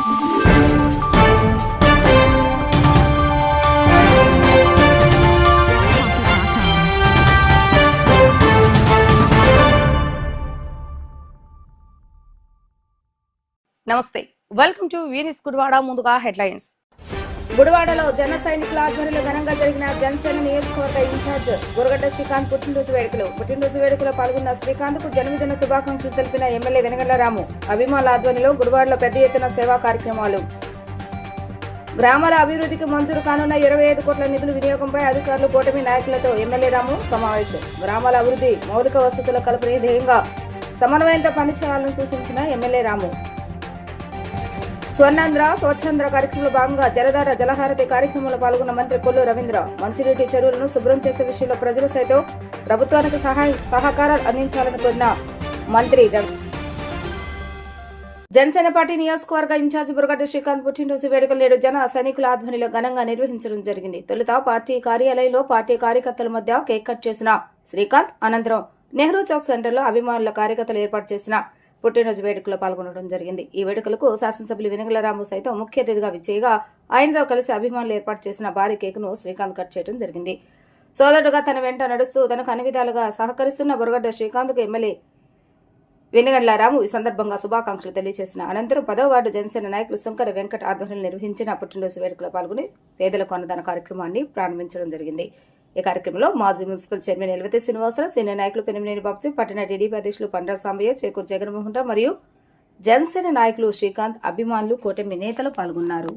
నమస్తే, welcome to వీనిస్ Gudivada. ముందుగా headlines. గుడివాడలో జన సైనికుల ఆధ్వర్యంలో ఘనంగా జరిగిన జనసేన నియోజకవర్గ ఇన్ఛార్జ్ బురగడ్డ శ్రీకాంత్ పుట్టినరోజు వేడుకలో పాల్గొన్న శ్రీకాంత్ కు జన్మదిన శుభాకాంక్షలు తెలిపిన ఎమ్మెల్యే వెనగళ్ల రాము. అభిమానుల ఆధ్వర్యంలో గుడివాడలో పెద్ద ఎత్తున సేవా కార్యక్రమాలు. గ్రామాల అభివృద్ధికి మంజూరు కానున్న 25 కోట్ల నిధుల వినియోగంపై అధికారులు కూటమి నాయకులతో ఎమ్మెల్యే రాము సమావేశం. గ్రామాల అభివృద్ధి, మౌలిక వసతుల కల్పనే ధ్యేయంగా సమన్వయంతో పనిచేయాలని సూచించిన ఎమ్మెల్యే రాము. స్వర్ణాంధ్ర స్వచ్ఛాంధ్ర కార్యక్రమంలో భాగంగా జలధార జలహారతి కార్యక్రమంలో పాల్గొన్న మంత్రి కొల్లు రవీంద్ర. మంచినీటి చెరువులను శుభ్రం చేసే విషయంలో ప్రజలు సైతం ప్రభుత్వానికి సహకారాలు అందించాలని కోరిన మంత్రి జనసేన పార్టీ నియోజకవర్గ ఇన్ఛార్జ్ బురగడ్డ శ్రీకాంత్ పుట్టినరోజు వేడుకలు నేడు జన సైనికుల ఆధ్వర్యంలో ఘనంగా నిర్వహించడం జరిగింది. తొలుత పార్టీ కార్యాలయంలో పార్టీ కార్యకర్తల మధ్య కేక్ కట్ చేసిన శ్రీకాంత్ అనంతరం నెహ్రూ చౌక్ సెంటర్లో అభిమానుల కార్యకర్తలు ఏర్పాటు చేసిన పుట్టినరోజు వేడుకలో పాల్గొనడం జరిగింది. ఈ వేడుకలకు శాసనసభ్యులు వెనగళ్ల రాము సైతం ముఖ్య అతిథిగా విచ్చేయగా ఆయనతో కలిసి అభిమానులు ఏర్పాటు చేసిన భారీ కేకును శ్రీకాంత్ కట్ చేయడం జరిగింది. సోదరుడుగా తన వెంట నడుస్తూ తనకు అన్ని విధాలుగా సహకరిస్తున్న బురగడ్డ శ్రీకాంత్ కు ఎమ్మెల్యే వెనగళ్ల రాము ఈ సందర్భంగా శుభాకాంక్షలు తెలియజేసిన అనంతరం 10వ వార్డు జనసేన నాయకులు శంకర వెంకట ఆధ్వర్యంలో నిర్వహించిన పుట్టినరోజు వేడుకలో పాల్గొని పేదలకు అన్నదాన కార్యక్రమాన్ని ప్రారంభించడం జరిగింది. ఈ కార్యక్రమంలో మాజీ మున్సిపల్ చైర్మన్ ఎల్వతి శ్రీనివాసరావు, సీనియర్ నాయకులు పెనిమినేని బాబు, పట్టణ టీడీపీ అధ్యక్షులు పండ్రా సాంబయ్య, చేకూరు జగన్మోహన్ రావు మరియు జనసేన నాయకులు శ్రీకాంత్, అభిమానులు, కూటమి నేతలు పాల్గొన్నారు.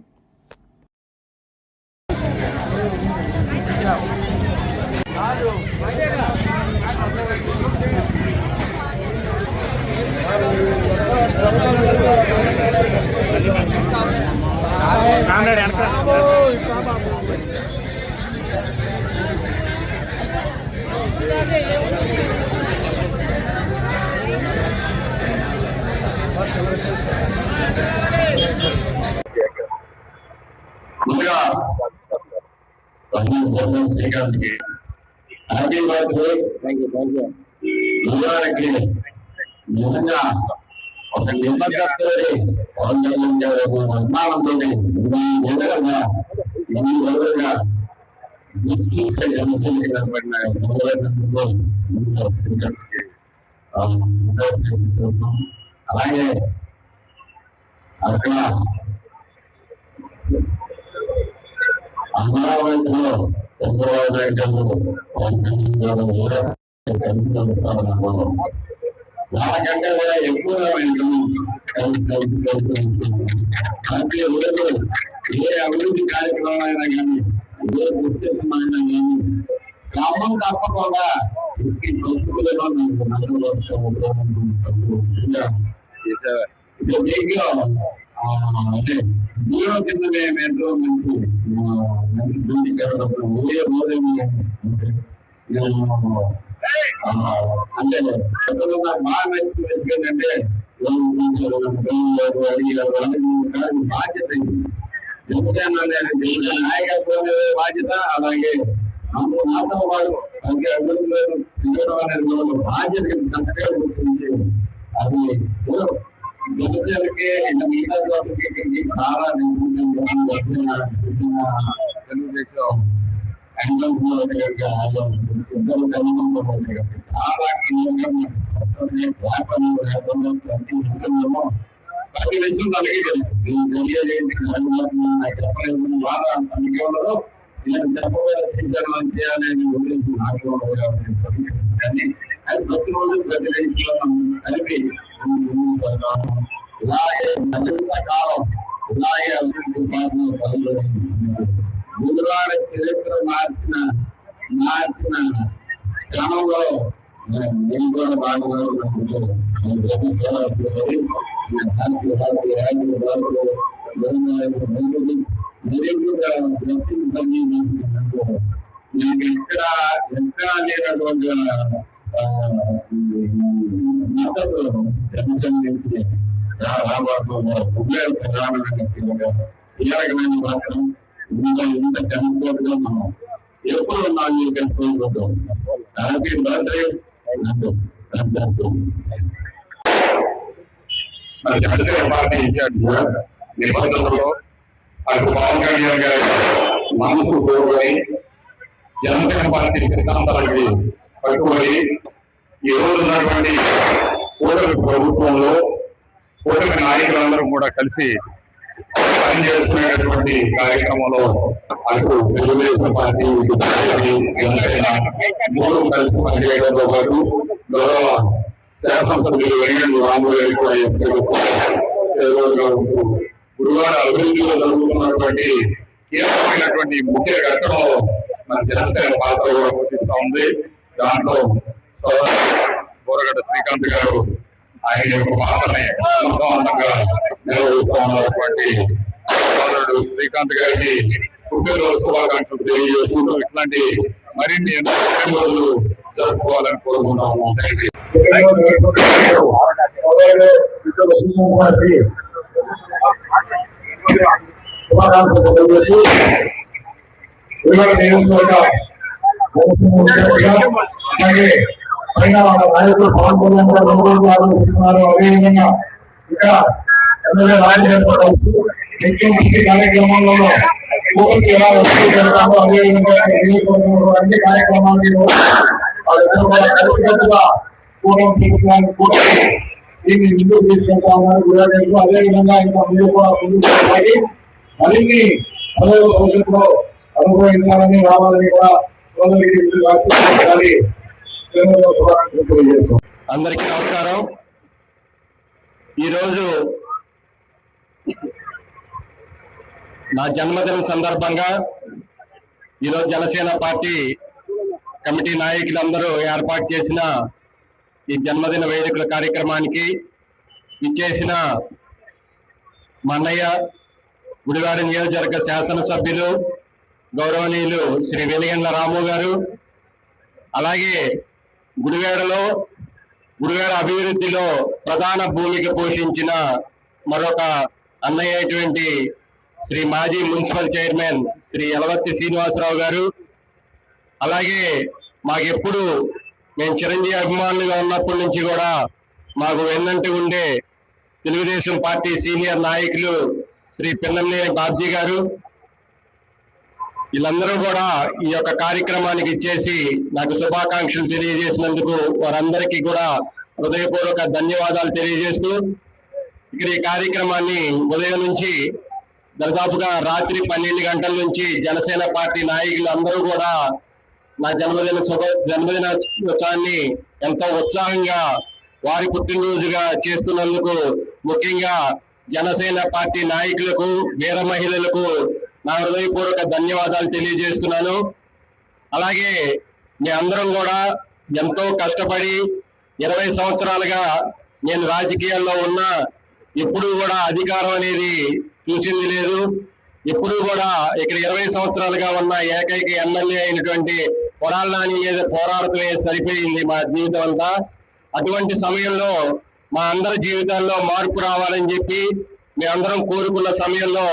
శ్రీకాంత్కి హ్యాపీ బర్త్డే. నిజంగా ఒక నిమ్మకతో అభిమానంతో ఎన్ని రోజులుగా అలాగే అక్కడ అమరావతిలో వాళ్ళకంటే కూడా ఎక్కువ ఏ అభివృద్ధి కార్యక్రమం అయినా కానీ, ఏ విశేషం అయినా కానీ క్రమం తప్పకుండా అంటే దూరం కింద మేము ఎంతో మంచి అంటే నాకు బాగా నచ్చింది ఏంటంటే బాధ్యత నాయకత్వం బాధ్యత. అలాగే నాతో పాటు బాధ్యత చక్కగా గుర్తించి అది జనసేనకి చాలా తెలుగుదేశం చాలా ప్రతి విషయం చెప్పలేదు బాగా అందుకే ఉండదు. నేను చెప్పడం చేయాలని గురించి నాకు కానీ అది ప్రతిరోజు ప్రతి విషయం కలిపి ఇలాగే కాలం ఇలాగే అభివృద్ధి గురువాడ చరిత్ర మార్చిన క్రమంలో నేను కూడా బాగా ఎక్కడ లేనటువంటి ఇంత చనిపోటుగా మనం ఎప్పుడు నాలుగు కలుపుకుంటాం. Happy birthday. జనసేన పార్టీ ఇన్ఛార్జిగా నిబంధనలో అటు పవన్ కళ్యాణ్ గారి మనసు కోరుకొని జనసేన పార్టీ సిద్ధాంతాలకి కట్టుబడి ఈ రోజు ఉన్నటువంటి కూటమి ప్రభుత్వంలో కూటమి నాయకులందరూ కూడా కలిసి పనిచేస్తున్నటువంటి కార్యక్రమంలో అటు తెలుగుదేశం పార్టీ ఇటు బీజేపీ జనసేన మూడు కలిసి పనిచేయడంతో పాటు గౌరవ శాసనసభ్యులు వెంకయ్య రాములు గారి కూడా ఎప్పటికీ ఉంటూ గురువార అభివృద్ధిలో జరుగుతున్నటువంటి కీలకమైనటువంటి ముఖ్య ఘట్టంలో మన జనసేన పాత్ర కూడా పోషిస్తా ఉంది. దాంట్లో బోరగడ్డ శ్రీకాంత్ గారు ఆయన యొక్క పాత్రని సమర్థవంతంగా నిర్వహిస్తూ ఉన్నటువంటి సోదరుడు శ్రీకాంత్ గారికి పుట్టినరోజు శుభాకాంక్షలు తెలియజేసుకుంటూ ఇట్లాంటి మరిన్ని ఎన్నో రోజులు జరుపుకోవాలని కోరుకుంటాము. శుభాకాంక్షలు తెలియజేసి అలాగే పైన నాయకులు పవన్ కళ్యాణ్ గారు రోజు ఆలోచిస్తున్నారు. అదేవిధంగా ఇక్కడ ఎమ్మెల్యే రాజశేఖర్ నిత్యం ప్రతి కార్యక్రమంలో కోవిడ్కి ఎలా వస్తూ జరుగుతామో అదేవిధంగా నియోజకవర్గంలో అన్ని కార్యక్రమాన్ని కలిసికట్టుగా కూడా దీన్ని ముందుకు తీసుకెళ్తా ఉన్నారు గుజరాత్. అదేవిధంగా ఇంకా ముందు కూడా ముందుకు సాగి మరిన్ని భవిష్యత్తులో అనుభవించాలని రావాలని కూడా అందరికీ నమస్కారం. ఈరోజు నా జన్మదినం సందర్భంగా ఈరోజు జనసేన పార్టీ కమిటీ నాయకులందరూ ఏర్పాటు చేసిన ఈ జన్మదిన వేదికల కార్యక్రమానికి ఇచ్చేసిన మా అన్నయ్య గుడివాడ నియోజకవర్గ శాసనసభ్యులు గౌరవనీయులు శ్రీ వెలిగండ్ల రాము గారు, అలాగే గుడివాడ అభివృద్ధిలో ప్రధాన భూమిక పోషించిన మరొక అన్నయ్య అయినటువంటి శ్రీ మాజీ మున్సిపల్ చైర్మన్ శ్రీ యలవర్తి శ్రీనివాసరావు గారు, అలాగే మాకెప్పుడు మేము చిరంజీవి అభిమానులుగా ఉన్నప్పటి నుంచి కూడా మాకు వెన్నంటి ఉండే తెలుగుదేశం పార్టీ సీనియర్ నాయకులు శ్రీ పిన్నమనేని బాబ్జీ గారు, వీళ్ళందరూ కూడా ఈ యొక్క కార్యక్రమానికి ఇచ్చేసి నాకు శుభాకాంక్షలు తెలియజేసినందుకు వారందరికీ కూడా హృదయపూర్వక ధన్యవాదాలు తెలియజేస్తూ ఇక్కడ ఈ కార్యక్రమాన్ని ఉదయం నుంచి దాదాపుగా రాత్రి 12 గంటల నుంచి జనసేన పార్టీ నాయకులు అందరూ కూడా నా జన్మదినోత్సవాన్ని ఎంతో ఉత్సాహంగా వారి పుట్టినరోజుగా చేస్తున్నందుకు ముఖ్యంగా జనసేన పార్టీ నాయకులకు వీర మహిళలకు నా హృదయపూర్వక ధన్యవాదాలు తెలియజేస్తున్నాను. అలాగే మీ అందరం కూడా ఎంతో కష్టపడి 20 సంవత్సరాలుగా నేను రాజకీయాల్లో ఉన్నా ఎప్పుడూ కూడా అధికారం అనేది చూసింది లేదు. ఎప్పుడూ కూడా ఇక్కడ 20 సంవత్సరాలుగా ఉన్న ఏకైక ఎమ్మెల్యే అయినటువంటి కొడాలి నాని మీద పోరాడటమే సరిపోయింది మా జీవితం అంతా. అటువంటి సమయంలో మా అందరి జీవితాల్లో మార్పు రావాలని చెప్పి మేమందరం కోరుకున్న సమయంలో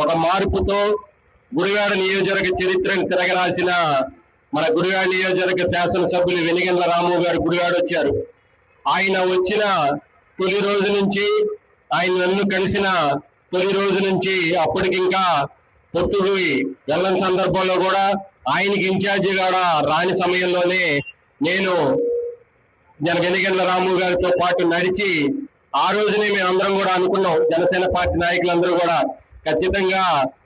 ఒక మార్పుతో గుడివాడ నియోజకవర్గ చరిత్రను తిరగరాసిన మన గుడివాడ నియోజకవర్గ శాసనసభ్యులు వెలిగండ్ల రాము గారు గుడివాడ వచ్చారు. ఆయన వచ్చిన తొలి రోజు నుంచి, ఆయన నన్ను కలిసిన తొలి రోజు నుంచి అప్పటికింకా పొట్టుకు వెళ్ళని సందర్భంలో కూడా ఆయనకి ఇన్ఛార్జి కూడా రాని సమయంలోనే నేను వెలిగండ్ల రాము గారితో పాటు నడిచి ఆ రోజునే మేము అందరం కూడా అనుకున్నాం, జనసేన పార్టీ నాయకులందరూ కూడా ఖచ్చితంగా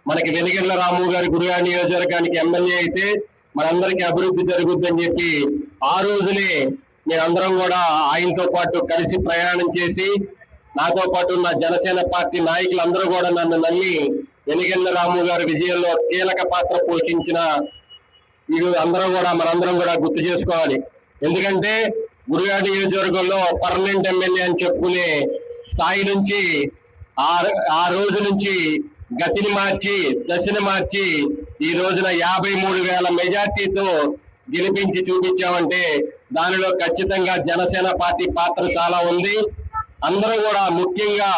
మనకి వెలిగండ్ల రాము గారి గుడివాడ నియోజకవర్గానికి ఎమ్మెల్యే అయితే మనందరికీ అభివృద్ధి జరుగుద్దని చెప్పి ఆ రోజునే మేమందరం కూడా ఆయనతో పాటు కలిసి ప్రయాణం చేసి నాతో పాటు ఉన్న జనసేన పార్టీ నాయకులందరూ కూడా నన్ను నమ్మి వెలిగండ్ల రాము గారి విజయంలో కీలక పాత్ర పోషించిన వీరు అందరం కూడా మనందరం కూడా గుర్తు చేసుకోవాలి. ఎందుకంటే గుడివాడ నియోజకవర్గంలో పర్మనెంట్ ఎమ్మెల్యే అని చెప్పుకునే స్థాయి నుంచి ఆ రోజు నుంచి గతిని మార్చి దశని మార్చి ఈ రోజున 53,000 మెజార్టీతో గెలిపించి చూపించామంటే దానిలో ఖచ్చితంగా జనసేన పార్టీ పాత్ర చాలా ఉంది. అందరూ కూడా ముఖ్యంగా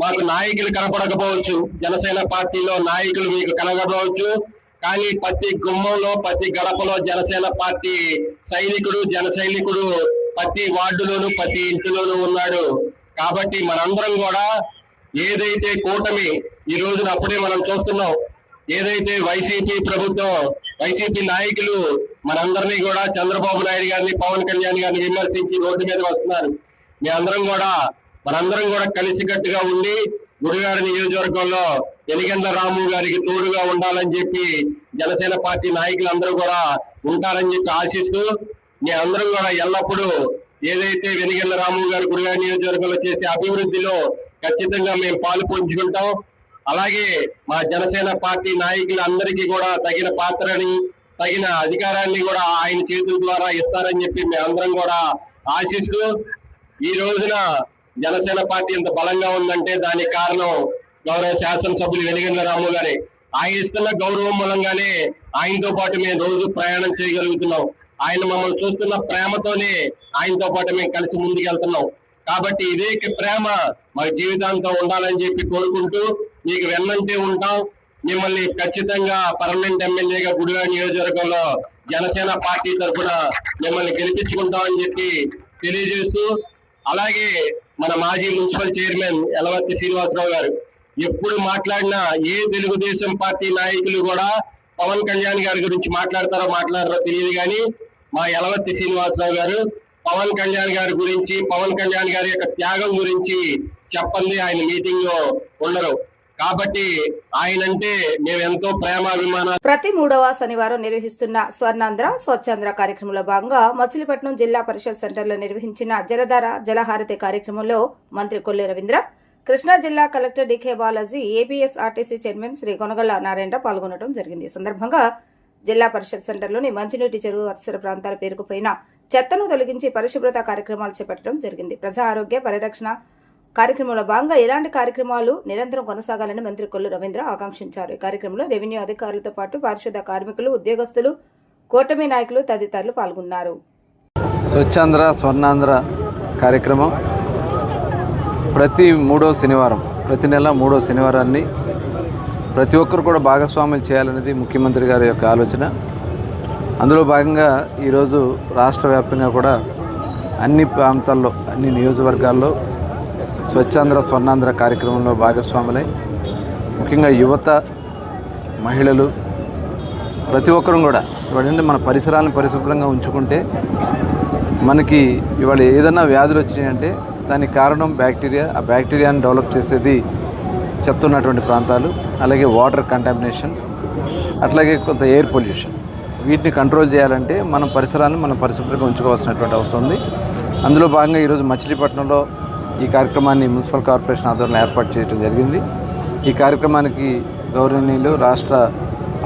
మాకు నాయకులు కనపడకపోవచ్చు, జనసేన పార్టీలో నాయకులు మీకు కనపడవచ్చు, కానీ ప్రతి గుమ్మంలో ప్రతి గడపలో జనసేన పార్టీ సైనికుడు జన సైనికుడు ప్రతి వార్డులోను ప్రతి ఇంటిలోనూ ఉన్నాడు. కాబట్టి మనందరం కూడా ఏదైతే కూటమి ఈ రోజున అప్పుడే మనం చూస్తున్నాం, ఏదైతే వైసీపీ ప్రభుత్వం, వైసీపీ నాయకులు మనందరినీ కూడా చంద్రబాబు నాయుడు గారిని, పవన్ కళ్యాణ్ గారిని విమర్శించి రోడ్డు మీద వస్తున్నారు. మనందరం కూడా కలిసికట్టుగా ఉండి గుడివాడ నియోజకవర్గంలో ఎలిగండ్ల రాము గారికి తోడుగా ఉండాలని చెప్పి జనసేన పార్టీ నాయకులందరూ కూడా ఉంటారని చెప్పి ఆశిస్తూ, మీ అందరం కూడా ఎల్లప్పుడూ ఏదైతే వెలిగండ్ల రాము గారు గుడివాడ నియోజకవర్గంలో చేసే అభివృద్ధిలో ఖచ్చితంగా మేము పాలు పంచుకుంటాం. అలాగే మా జనసేన పార్టీ నాయకులందరికీ కూడా తగిన పాత్రని, తగిన అధికారాన్ని కూడా ఆయన చేతుల ద్వారా ఇస్తారని చెప్పి మేము అందరం కూడా ఆశిస్తూ, ఈ రోజున జనసేన పార్టీ ఇంత బలంగా ఉందంటే దానికి కారణం గౌరవ శాసనసభ్యులు వెలిగండ్ల రాము గారే. ఆయన ఇస్తున్న గౌరవం మూలంగానే ఆయనతో పాటు మేము రోజు ప్రయాణం చేయగలుగుతున్నాం. ఆయన మమ్మల్ని చూస్తున్న ప్రేమతోనే ఆయనతో పాటు మేము కలిసి ముందుకెళ్తున్నాం. కాబట్టి ఇదే ప్రేమ మా జీవితాంతం ఉండాలని చెప్పి కోరుకుంటూ, మీకు వెన్నంటే ఉంటాం. మిమ్మల్ని ఖచ్చితంగా పర్మనెంట్ ఎమ్మెల్యేగా గుడివాడ నియోజకవర్గంలో జనసేన పార్టీ తరఫున మిమ్మల్ని గెలిపించుకుంటామని చెప్పి తెలియజేస్తూ, అలాగే మన మాజీ మున్సిపల్ చైర్మన్ యలవర్తి శ్రీనివాసరావు గారు ఎప్పుడు మాట్లాడినా ఏ తెలుగుదేశం పార్టీ నాయకులు కూడా పవన్ కళ్యాణ్ గారి గురించి మాట్లాడరో తెలియదు, కానీ మా యలవర్తి శ్రీనివాసరావు గారు పవన్ కళ్యాణ్ గారి గురించి, పవన్ కళ్యాణ్ గారి యొక్క త్యాగం గురించి చెప్పండి ఆయన మీటింగ్ లో ఉండరు. కాబట్టి ఆయనంటే మేము ఎంతో ప్రేమాభిమానం. ప్రతి 3వ శనివారం నిర్వహిస్తున్న స్వర్ణాంధ్ర స్వచ్ఛాంధ్ర కార్యక్రమంలో భాగంగా మచిలీపట్నం జిల్లా పరిషత్ సెంటర్లో నిర్వహించిన జలధార జలహారతి కార్యక్రమంలో మంత్రి కొల్లు రవీంద్ర, కృష్ణా జిల్లా collector DK Balaji, APSRTC chairman Shri Konagalla Narayana పాల్గొనడం జరిగింది. ఈ సందర్భంగా జిల్లా పరిషత్ సెంటర్లోని మంచినీటి చెరువు పరిసర ప్రాంతాల పేరుకుపోయిన చెత్తను తొలగించి పరిశుభ్రత కార్యక్రమాలు చేపట్టడం జరిగింది. ప్రజా ఆరోగ్య పరిరక్షణ కార్యక్రమంలో భాగంగా ఇలాంటి కార్యక్రమాలు నిరంతరం కొనసాగాలని మంత్రి కొల్లు రవీంద్ర ఆకాంక్షించారు. ఈ కార్యక్రమంలో రెవెన్యూ అధికారులతో పాటు పారిశుద్ధ కార్మికులు, ఉద్యోగస్తులు, కూటమి నాయకులు తదితరులు పాల్గొన్నారు. స్వచ్ఛాంధ్ర స్వర్ణాంధ్ర కార్యక్రమం ప్రతి 3వ శనివారం, ప్రతి నెల 3వ శనివారాన్ని ప్రతి ఒక్కరు కూడా భాగస్వామ్యం చేయాలనేది ముఖ్యమంత్రి గారి యొక్క ఆలోచన. అందులో భాగంగా ఈరోజు రాష్ట్ర వ్యాప్తంగా కూడా అన్ని ప్రాంతాల్లో, అన్ని నియోజకవర్గాల్లో స్వచ్ఛాంధ్ర స్వర్ణాంధ్ర కార్యక్రమంలో భాగస్వాములై ముఖ్యంగా యువత, మహిళలు ప్రతి ఒక్కరూ కూడా ఇవాళ మన పరిసరాలను పరిశుభ్రంగా ఉంచుకుంటే మనకి ఇవాళ ఏదైనా వ్యాధులు వచ్చినాయంటే దానికి కారణం బ్యాక్టీరియా. ఆ బ్యాక్టీరియాని డెవలప్ చేసేది చెత్త ఉన్నటువంటి ప్రాంతాలు, అలాగే వాటర్ కంటామినేషన్, అట్లాగే కొంత ఎయిర్ పొల్యూషన్. వీటిని కంట్రోల్ చేయాలంటే మనం పరిసరాలను మనం పరిశుభ్రంగా ఉంచుకోవాల్సినటువంటి అవసరం ఉంది. అందులో భాగంగా ఈరోజు మచిలీపట్నంలో ఈ కార్యక్రమాన్ని మున్సిపల్ కార్పొరేషన్ ఆధ్వర్యంలో ఏర్పాటు చేయడం జరిగింది. ఈ కార్యక్రమానికి గౌరవనీయులు రాష్ట్ర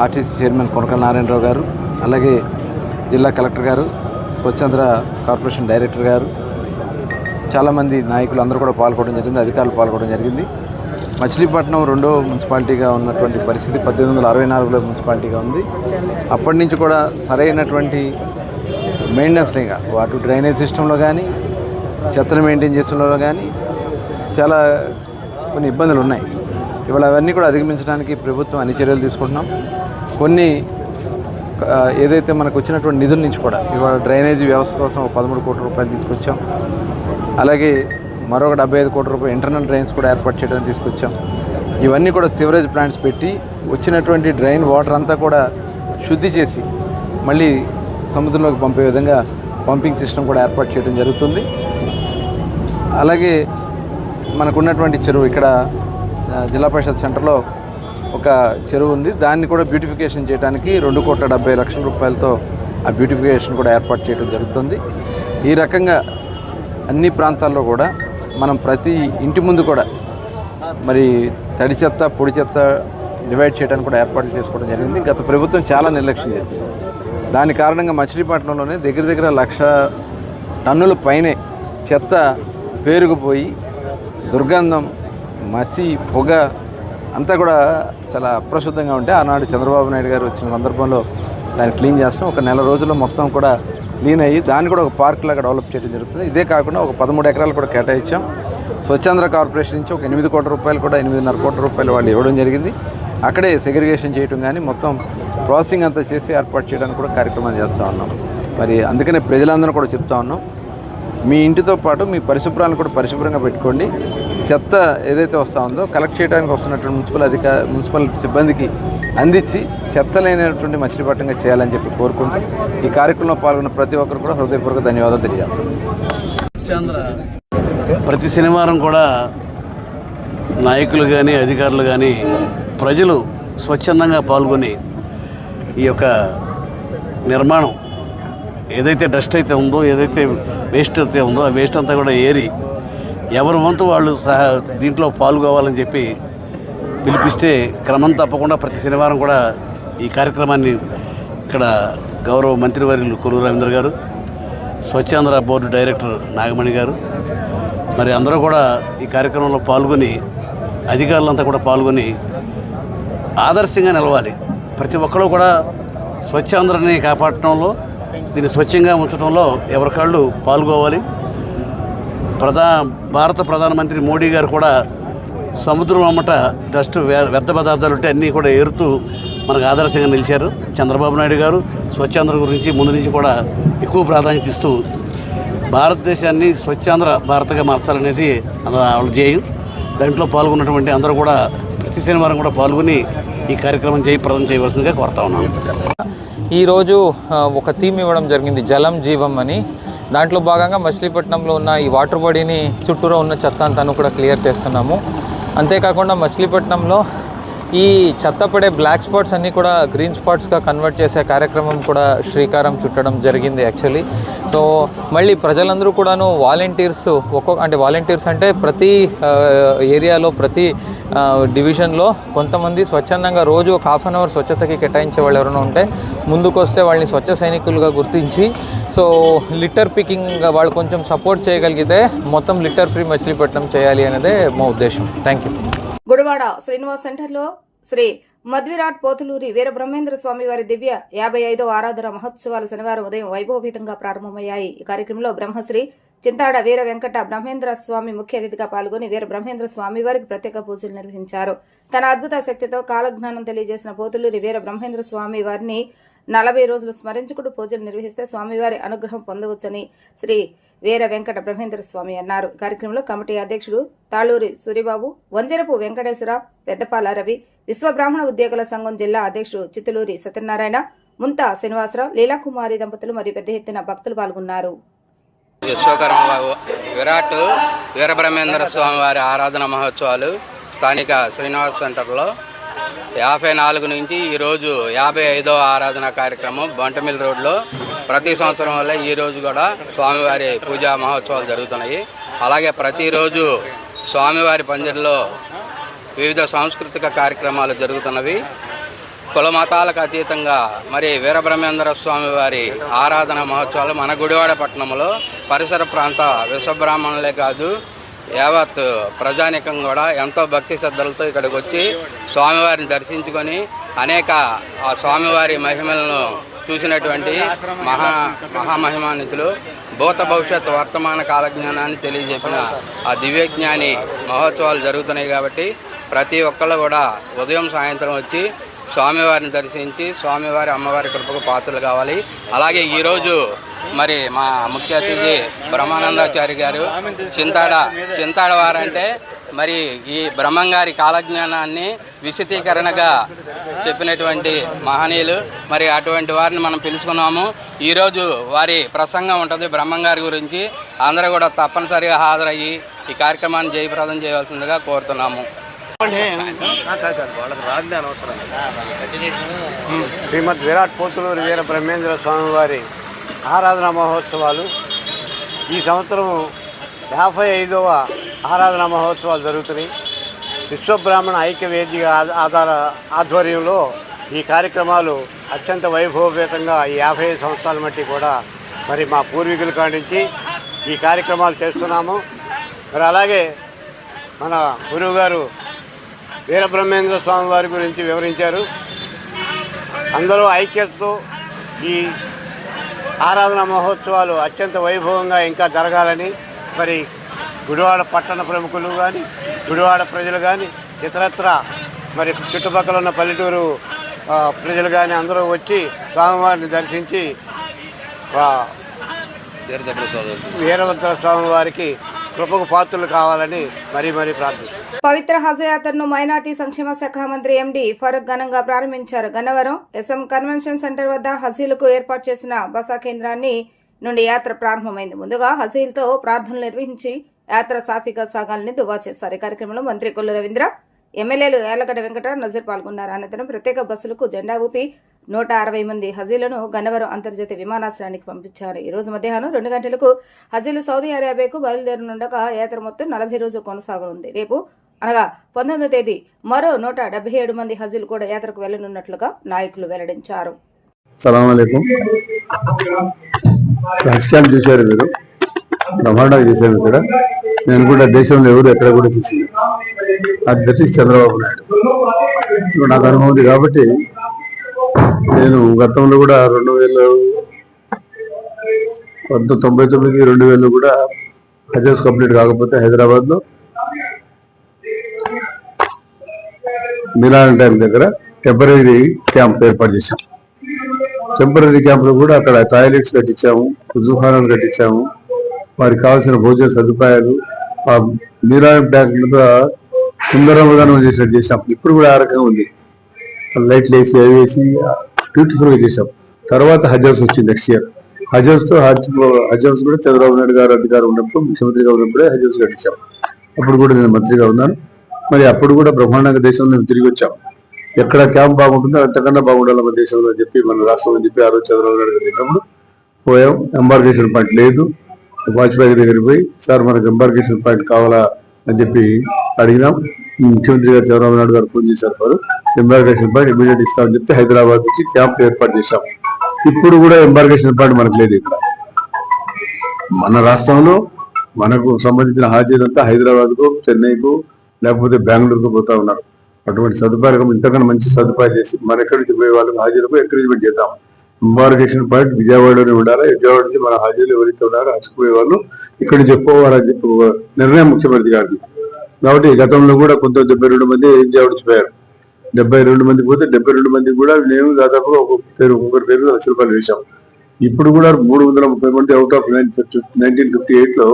ఆర్టీసీ చైర్మన్ కొనకళ్ళ నారాయణరావు గారు, అలాగే జిల్లా కలెక్టర్ గారు, స్వచ్ఛాంధ్ర కార్పొరేషన్ డైరెక్టర్ గారు, చాలామంది నాయకులు అందరూ కూడా పాల్గొనడం జరిగింది, అధికారులు పాల్గొనడం జరిగింది. మచిలీపట్నం 2వ మున్సిపాలిటీగా ఉన్నటువంటి పరిస్థితి 1864లో మున్సిపాలిటీగా ఉంది. అప్పటి నుంచి కూడా సరైనటువంటి మెయింటెనెన్స్ లేక అటు డ్రైనేజ్ సిస్టంలో కానీ, చెత్తను మెయింటైన్ చేసేలో కానీ చాలా కొన్ని ఇబ్బందులు ఉన్నాయి. ఇవాళ అవన్నీ కూడా అధిగమించడానికి ప్రభుత్వం అన్ని చర్యలు తీసుకుంటున్నాం. కొన్ని ఏదైతే మనకు వచ్చినటువంటి నిధుల నుంచి కూడా ఇవాళ డ్రైనేజీ వ్యవస్థ కోసం 13 కోట్ల రూపాయలు తీసుకొచ్చాం. అలాగే మరొక 75 కోట్ల రూపాయలు ఇంటర్నల్ డ్రైన్స్ కూడా ఏర్పాటు చేయడానికి తీసుకొచ్చాం. ఇవన్నీ కూడా సివరేజ్ ప్లాంట్స్ పెట్టి వచ్చినటువంటి డ్రైన్ వాటర్ అంతా కూడా శుద్ధి చేసి మళ్ళీ సముద్రంలోకి పంపే విధంగా పంపింగ్ సిస్టమ్ కూడా ఏర్పాటు చేయడం జరుగుతుంది. అలాగే మనకున్నటువంటి చెరువు ఇక్కడ జిల్లా పరిషత్ సెంటర్లో ఒక చెరువు ఉంది. దాన్ని కూడా బ్యూటిఫికేషన్ చేయడానికి 2,70,00,000 రూపాయలతో ఆ బ్యూటిఫికేషన్ కూడా ఏర్పాటు చేయడం జరుగుతుంది. ఈ రకంగా అన్ని ప్రాంతాల్లో కూడా మనం ప్రతి ఇంటి ముందు కూడా మరి తడి చెత్త, పొడి చెత్త డివైడ్ చేయడానికి కూడా ఏర్పాట్లు చేసుకోవడం జరిగింది. గత ప్రభుత్వం చాలా నిర్లక్ష్యం చేసింది. దాని కారణంగా మచిలీపట్నంలోనే దగ్గర 1,00,000 టన్నుల పైనే చెత్త పేరుకుపోయి దుర్గంధం, మసి, పొగ అంతా కూడా చాలా అప్రశుద్ధంగా ఉంటే ఆనాడు చంద్రబాబు నాయుడు గారు వచ్చిన సందర్భంలో దాన్ని క్లీన్ చేస్తాం. ఒక నెల రోజుల్లో మొత్తం కూడా క్లీన్ అయ్యి దాన్ని కూడా ఒక పార్క్ లాగా డెవలప్ చేయడం జరుగుతుంది. ఇదే కాకుండా ఒక 13 ఎకరాలు కూడా కేటాయించాం. స్వచ్ఛాంధ్ర కార్పొరేషన్ నుంచి ఒక 8 కోట్ల రూపాయలు కూడా 8.5 కోట్ల రూపాయలు వాళ్ళు ఇవ్వడం జరిగింది. అక్కడే సెగ్రిగేషన్ చేయడం కానీ మొత్తం ప్రాసెసింగ్ అంతా చేసి ఏర్పాటు చేయడానికి కూడా కార్యక్రమాలు చేస్తూ ఉన్నాం. మరి అందుకనే ప్రజలందరూ కూడా చెప్తా ఉన్నాం, మీ ఇంటితో పాటు మీ పరిశుభ్రాలను కూడా పరిశుభ్రంగా పెట్టుకోండి. చెత్త ఏదైతే వస్తూ ఉందో కలెక్ట్ చేయడానికి వస్తున్నటువంటి మున్సిపల్ సిబ్బందికి అందించి చెత్త లేనటువంటి మచిలీపట్నంగా చేయాలని చెప్పి కోరుకుంటూ ఈ కార్యక్రమంలో పాల్గొన్న ప్రతి ఒక్కరు కూడా హృదయపూర్వక ధన్యవాదాలు తెలియజేస్తాను. ప్రతి శనివారం కూడా నాయకులు కానీ అధికారులు కానీ ప్రజలు స్వచ్ఛందంగా పాల్గొని ఈ యొక్క నిర్మాణం ఏదైతే డస్ట్ అయితే ఉందో, ఏదైతే వేస్ట్ అయితే ఉందో ఆ వేస్ట్ అంతా కూడా ఏరి ఎవరి వంతు వాళ్ళు దీంట్లో పాల్గొవాలని చెప్పి పిలిపిస్తే క్రమం తప్పకుండా ప్రతి శనివారం కూడా ఈ కార్యక్రమాన్ని ఇక్కడ గౌరవ మంత్రివర్యులు కొల్లు రవీంద్ర గారు, స్వచ్ఛాంధ్ర బోర్డు డైరెక్టర్ నాగమణి గారు మరి అందరూ కూడా ఈ కార్యక్రమంలో పాల్గొని అధికారులంతా కూడా పాల్గొని ఆదర్శంగా నిలవాలి. ప్రతి ఒక్కరూ కూడా స్వచ్ఛాంధ్రని కాపాడటంలో, దీన్ని స్వచ్ఛంగా ఉంచడంలో ఎవరికాళ్ళు పాల్గొవాలి. భారత ప్రధానమంత్రి మోడీ గారు కూడా సముద్రం అమ్మట డస్ట్ వ్యర్థ పదార్థాలు ఉంటే అన్నీ కూడా ఏరుతూ మనకు ఆదర్శంగా నిలిచారు. చంద్రబాబు నాయుడు గారు స్వచ్ఛాంధ్ర గురించి ముందు నుంచి కూడా ఎక్కువ ప్రాధాన్యత ఇస్తూ భారతదేశాన్ని స్వచ్ఛాంధ్ర భారత్గా మార్చాలనేది వాళ్ళ ధ్యేయం. దాంట్లో పాల్గొన్నటువంటి అందరూ కూడా ప్రతి శనివారం కూడా పాల్గొని ఈ కార్యక్రమం జయప్రదం చేయవలసిందిగా కోరుతా ఉన్నాను. ఈరోజు ఒక థీమ్ ఇవ్వడం జరిగింది, జలం జీవం అని. దాంట్లో భాగంగా మచిలీపట్నంలో ఉన్న ఈ వాటర్ బాడీని చుట్టూరా ఉన్న చెత్త అంతాను కూడా క్లియర్ చేస్తున్నాము. అంతేకాకుండా మచిలీపట్నంలో ఈ చెత్త పడే బ్లాక్ స్పాట్స్ అన్నీ కూడా గ్రీన్ స్పాట్స్గా కన్వర్ట్ చేసే కార్యక్రమం కూడా శ్రీకారం చుట్టడం జరిగింది యాక్చువల్లీ. సో మళ్ళీ ప్రజలందరూ కూడాను వాలంటీర్స్ వాలంటీర్స్ అంటే ప్రతి ఏరియాలో ప్రతి డివిజన్లో కొంతమంది స్వచ్ఛందంగా రోజు ఒక ½ అన్ అవర్ స్వచ్ఛతకి కేటాయించే వాళ్ళు ఎవరైనా ఉంటే ముందుకు వస్తే వాళ్ళని స్వచ్ఛ సైనికులుగా గుర్తించి సో లిటర్ పికింగ్ వాళ్ళు కొంచెం సపోర్ట్ చేయగలిగితే మొత్తం లిటర్ ఫ్రీ మచిలీపట్నం చేయాలి అనేదే మా ఉద్దేశం. Thank you. గుడివాడ శ్రీనివాస్ సెంటర్లో శ్రీ మధ్విరాట్ పోతులూరి వీరబ్రహ్మేంద్ర స్వామి వారి దివ్య 55వ ఆరాధన మహోత్సవాలు శనివారం ఉదయం వైభవపేతంగా ప్రారంభమయ్యాయి. ఈ కార్యక్రమంలో బ్రహ్మశ్రీ చింతాడ వీర వెంకట బ్రహ్మేంద్ర స్వామి ముఖ్య అతిథిగా పాల్గొని వీర బ్రహ్మేంద్ర స్వామి వారికి ప్రత్యేక పూజలు నిర్వహించారు. తన అద్భుత శక్తితో కాలజ్ఞానం తెలియజేసిన పోతులూరి వీర బ్రహ్మేంద్ర స్వామి వారిని 40 రోజులు స్మరించుకుంటూ పూజలు నిర్వహిస్తే స్వామివారి అనుగ్రహం పొందవచ్చని శ్రీ వీర వెంకట బ్రహ్మేంద్ర స్వామి అన్నారు. కార్యక్రమంలో కమిటీ అధ్యక్షుడు తాళూరి సూరిబాబు, వంజరపు వెంకటేశ్వర, పెద్దపాల రవి, విశ్వబ్రాహ్మణ ఉద్యోగుల సంఘం జిల్లా అధ్యక్షుడు చిత్తులూరి సత్యనారాయణ, ముంతా శ్రీనివాసరావు, లీలాకుమారి దంపతులు మరియు పెద్ద ఎత్తున భక్తులు పాల్గొన్నారు. విశ్వకర్మ విరాట్ వీరబ్రహ్మేంద్ర స్వామి వారి ఆరాధన మహోత్సవాలు స్థానిక శ్రీనివాస్ సెంటర్లో 54 నుంచి ఈరోజు 55వ ఆరాధన కార్యక్రమం బంటమిల్ రోడ్లో ప్రతి సంవత్సరం వల్ల ఈరోజు కూడా స్వామివారి పూజా మహోత్సవాలు జరుగుతున్నాయి. అలాగే ప్రతిరోజు స్వామివారి పందిరిలో వివిధ సాంస్కృతిక కార్యక్రమాలు జరుగుతున్నవి. కుల మతాలకు అతీతంగా మరి వీరబ్రహ్మేంద్ర స్వామి వారి ఆరాధన మహోత్సవాలు మన గుడివాడ పట్టణంలో పరిసర ప్రాంత విశ్వబ్రాహ్మణులే కాదు యావత్ ప్రజానికం కూడా ఎంతో భక్తి శ్రద్ధలతో ఇక్కడికి వచ్చి స్వామివారిని దర్శించుకొని అనేక ఆ స్వామివారి మహిమలను చూసినటువంటి మహామహిమానితులు భూత భవిష్యత్ వర్తమాన కాలజ్ఞానాన్ని తెలియజెప్పిన ఆ దివ్యజ్ఞాని మహోత్సవాలు జరుగుతున్నాయి. కాబట్టి ప్రతి ఒక్కళ్ళు కూడా ఉదయం సాయంత్రం వచ్చి స్వామివారిని దర్శించి స్వామివారి అమ్మవారి కృపకు పాత్రలు కావాలి. అలాగే ఈరోజు మరి మా ముఖ్య అతిథి బ్రహ్మానందాచారి గారు చింతాడ వారంటే మరి ఈ బ్రహ్మంగారి కాలజ్ఞానాన్ని విశదీకరణగా చెప్పినటువంటి మహనీయులు. మరి అటువంటి వారిని మనం పిలుచుకున్నాము. ఈరోజు వారి ప్రసంగం ఉంటుంది బ్రహ్మంగారి గురించి. అందరూ కూడా తప్పనిసరిగా హాజరయ్యి ఈ కార్యక్రమాన్ని జయప్రదం చేయవలసిందిగా కోరుతున్నాము. శ్రీమద్ విరాట్ పోతులూరి వీర బ్రహ్మేంద్ర స్వామి వారి ఆరాధన మహోత్సవాలు ఈ సంవత్సరం 55వ ఆరాధన మహోత్సవాలు జరుగుతున్నాయి. విశ్వబ్రాహ్మణ ఐక్య వేదిక ఆధ్వర్యంలో ఈ కార్యక్రమాలు అత్యంత వైభవపేతంగా ఈ 55 సంవత్సరాల మట్టి కూడా మరి మా పూర్వీకుల కాడి నుంచి ఈ కార్యక్రమాలు చేస్తున్నాము. మరి అలాగే మన గురువు గారు వీరబ్రహ్మేంద్ర స్వామి వారి గురించి వివరించారు. అందరూ ఐక్యతతో ఈ ఆరాధన మహోత్సవాలు అత్యంత వైభవంగా ఇంకా జరగాలని మరి గుడివాడ పట్టణ ప్రముఖులు కానీ గుడివాడ ప్రజలు కానీ ఇతరత్ర మరి చుట్టుపక్కల ఉన్న పల్లెటూరు ప్రజలు కానీ అందరూ వచ్చి స్వామివారిని దర్శించి వీరభద్ర స్వామి వారికి కృపకు పాత్రలు కావాలని మరీ ప్రార్థిస్తున్నాను. పవిత్ర హజ్ యాత్రను మైనార్టీ సంక్షేమ శాఖ మంత్రి ఎండి ఫరూక్ ఘనంగా ప్రారంభించారు. గన్నవరం ఎస్ఎం కన్వెన్షన్ సెంటర్ వద్ద హజీలకు ఏర్పాటు చేసిన బసా కేంద్రాన్ని నుండి యాత్ర ప్రారంభమైంది. ముందుగా హజీలతో ప్రార్థనలు నిర్వహించి యాత్ర సాఫీగా సాగాలని దువా చేశారు. ఈ కార్యక్రమంలో మంత్రి కొల్లు రవీంద్ర, ఎమ్మెల్యేలు యార్లగడ్డ వెంకట, నజీర్ పాల్గొన్నారు. అనంతరం ప్రత్యేక బస్సులకు జెండా ఊపి 160 మంది హజీలను గన్నవరం అంతర్జాతీయ విమానాశ్రయానికి పంపించారు. ఈ రోజు మధ్యాహ్నం 2 గంటలకు హజీలు సౌదీ అరేబియాకు బయలుదేరనుండగా యాత్ర మొత్తం 40 రోజులు కొనసాగనుంది. రేపు అనగా 19వ తేదీ మరో 177 మంది హజీలు కూడా యాత్రకు వెళ్లనున్నట్లుగా నాయకులు వెల్లడించారు. చూశారు మీరు, బ్రహ్మాండంగా చేశారు. ఇక్కడ నేను కూడా దేశంలో ఎవరు ఎక్కడ కూడా చూసింది అది చంద్రబాబు నాయుడు. నాకు అనుభవం ఉంది కాబట్టి నేను గతంలో కూడా 1999, 2000 కూడా హజ్ కంప్లీట్ కాకపోతే హైదరాబాద్ లో మిలాన్ టైం దగ్గర టెంపరీ క్యాంప్ ఏర్పాటు చేశాం. టెంపరీ క్యాంప్ లో కూడా అక్కడ టాయిలెట్స్ కట్టించాము, దుకాణాలు కట్టించాము, వారికి కావాల్సిన భోజన సదుపాయాలు ఆ మిలాన్ ట్యాంక్ సుందరంగా చేసినట్టు చేసాం. ఇప్పుడు కూడా ఆ రకంగా ఉంది. లైట్లు వేసి అవి వేసి బ్యూటిఫుల్గా చేసాం. తర్వాత హజ్ హౌస్ వచ్చింది నెక్స్ట్ ఇయర్. హజ్ హౌస్ కూడా చంద్రబాబు నాయుడు గారు అధికారం ఉన్నప్పుడు, ముఖ్యమంత్రిగా ఉన్నప్పుడే హజ్ హౌస్ కట్టించాం. అప్పుడు కూడా నేను మంత్రిగా ఉన్నాను. మరి అప్పుడు కూడా బ్రహ్మాండంగా దేశంలో మేము తిరిగి వచ్చాం. ఎక్కడ క్యాంప్ బాగుంటుందో అంతకన్నా బాగుండాలి మన దేశంలో అని చెప్పి, మన రాష్ట్రం అని చెప్పి ఆ రోజు చంద్రబాబు నాయుడు గారు చెప్పినప్పుడు పోయాం. ఎంబార్కేషన్ పాయింట్ లేదు. వాజ్పేయి దగ్గరికి పోయి సార్ మనకు ఎంబార్కేషన్ పాయింట్ కావాలా అని చెప్పి అడిగినాం. ముఖ్యమంత్రి గారు చంద్రబాబు నాయుడు గారు ఫోన్ చేశారు. వారు ఎంబార్కేషన్ పాయింట్ ఇమీడియట్ ఇస్తామని చెప్పి హైదరాబాద్ నుంచి క్యాంప్ ఏర్పాటు చేశాం. ఇప్పుడు కూడా ఎంబార్కేషన్ పాయింట్ మనకు లేదు. ఇక్కడ మన రాష్ట్రంలో మనకు సంబంధించిన హాజీలంతా హైదరాబాద్కు, చెన్నైకు లేకపోతే బెంగళూరుకు పోతా ఉన్నారు. అటువంటి సదుపాయాలు ఇంతకన్నా మంచి సదుపాయాలు చేసి మన ఎక్కడి నుంచి పోయే వాళ్ళకి హాజీలకు ఎంకరేజ్మెంట్ చేద్దాం. ఎంబార్కేషన్ పాయింట్ విజయవాడలోనే ఉండాలి. విజయవాడ నుంచి మన హాజీలు ఎవరైతే ఉన్నారో హజ్కుపోయే వాళ్ళు ఇక్కడి నుంచి చెప్పుకోవాలని చెప్పి నిర్ణయం ముఖ్యమంత్రి గారిది. కాబట్టి గతంలో కూడా కొంత 72 మంది విజయవాడ నుంచి పోయారు. 72 మంది పోతే 72 మంది కూడా మేము దాదాపుగా ఒక్కొక్కరి పేరు ₹1,00,000 వేశాం. ఇప్పుడు కూడా 330 మంది అవుట్ ఆఫ్ 1958లో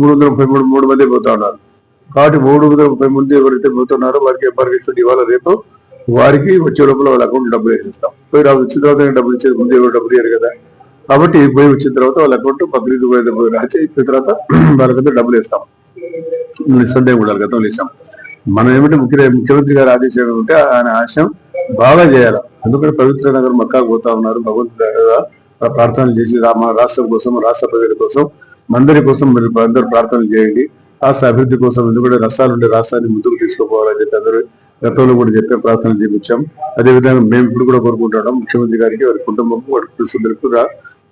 333 మంది పోతా ఉన్నారు. కాబట్టి 330 మంది ఎవరైతే పోతున్నారో వారికి ఎంబార్కేషన్ ఇవాళ రేపు వారికి వచ్చే లోపల వాళ్ళ అకౌంట్ డబ్బులు వేసేస్తాం. పోయి వచ్చిన తర్వాత డబ్బులు ఇచ్చేది, ముందు ఎవరు డబ్బులు ఇయ్యారు కదా. కాబట్టి పోయి వచ్చిన తర్వాత వాళ్ళ అకౌంట్ పబ్లిక్ రాసి ఇచ్చిన తర్వాత వాళ్ళకంతా డబ్బులు వేస్తాం. నిస్సందేహం కూడా గతంలో ఇస్తాం. మనం ఏమిటి ముఖ్యమంత్రి గారి ఆదేశం ఉంటే ఆయన ఆశయం బాగా చేయాలి. ఎందుకంటే పవిత్ర నగరం మక్కాకు పోతా ఉన్నారు. భగవంతుడు ప్రార్థనలు చేసి మన రాష్ట్రం కోసం, రాష్ట్ర ప్రజల కోసం, అందరి కోసం మీరు అందరూ ప్రార్థనలు చేయండి. రాష్ట్ర అభివృద్ధి కోసం, ఎందుకంటే రాష్ట్రాలు ఉండే రాష్ట్రాన్ని ముందుకు తీసుకుపోవాలని చెప్పి అందరూ గతంలో కూడా చెప్పే ప్రార్థనలు చేయించాం. అదేవిధంగా మేము ఇప్పుడు కూడా కోరుకుంటున్నాం ముఖ్యమంత్రి గారికి, వారి కుటుంబం, వారి కుటుంబాలకు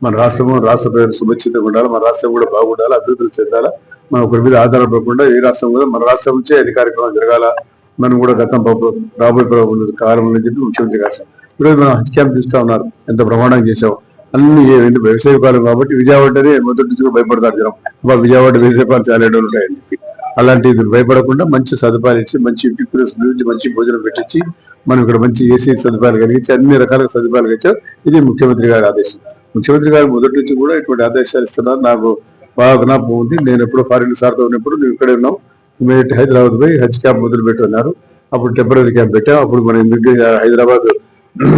మన రాష్ట్రము, రాష్ట్ర ప్రజలు సురక్షితంగా ఉండాలి, మన రాష్ట్రం కూడా బాగుండాలి, అభివృద్ధులు చెందాలా. మనం ఒకరి మీద ఆధారపడకుండా ఏ రాష్ట్రం కూడా మన రాష్ట్రం నుంచే అన్ని కార్యక్రమాలు జరగాల. మనం కూడా గతం రాబోయే కాలంలో చెప్పి ముఖ్యమంత్రి గారు ఈరోజు మనం హజ్ క్యాంప్ చూస్తా ఉన్నారు. ఎంత బ్రహ్మాండంగా చేసాం. అన్ని వ్యవసాయ కాలం కాబట్టి విజయవాడనే మొదటి నుంచి భయపడతారు జనం. విజయవాడ వ్యవసాయపాలు చాలా ఏడు ఉంటాయని చెప్పి అలాంటి భయపడకుండా మంచి సదుపాయాలు ఇచ్చి, మంచి మంచి భోజనం పెట్టించి, మనం ఇక్కడ మంచి ఏసీ సదుపాయాలు కలిగించి అన్ని రకాల సదుపాయాలు ఇచ్చారు. ఇది ముఖ్యమంత్రి గారి ఆదేశం. ముఖ్యమంత్రి గారు మొదటి నుంచి కూడా ఇటువంటి ఆదేశాలు ఇస్తున్నారు. నాకు బాగా జ్ఞాపకం ఉంది. నేను ఎప్పుడో ఫారిన్ సార్తో ఉన్నప్పుడు మేము ఇక్కడే ఉన్నాం. ఇమీడియట్ హైదరాబాద్ పోయి హజ్ క్యాంప్ మొదలు పెట్టున్నారు. అప్పుడు టెంపరీ క్యాంప్ పెట్టాం. అప్పుడు మనం హైదరాబాద్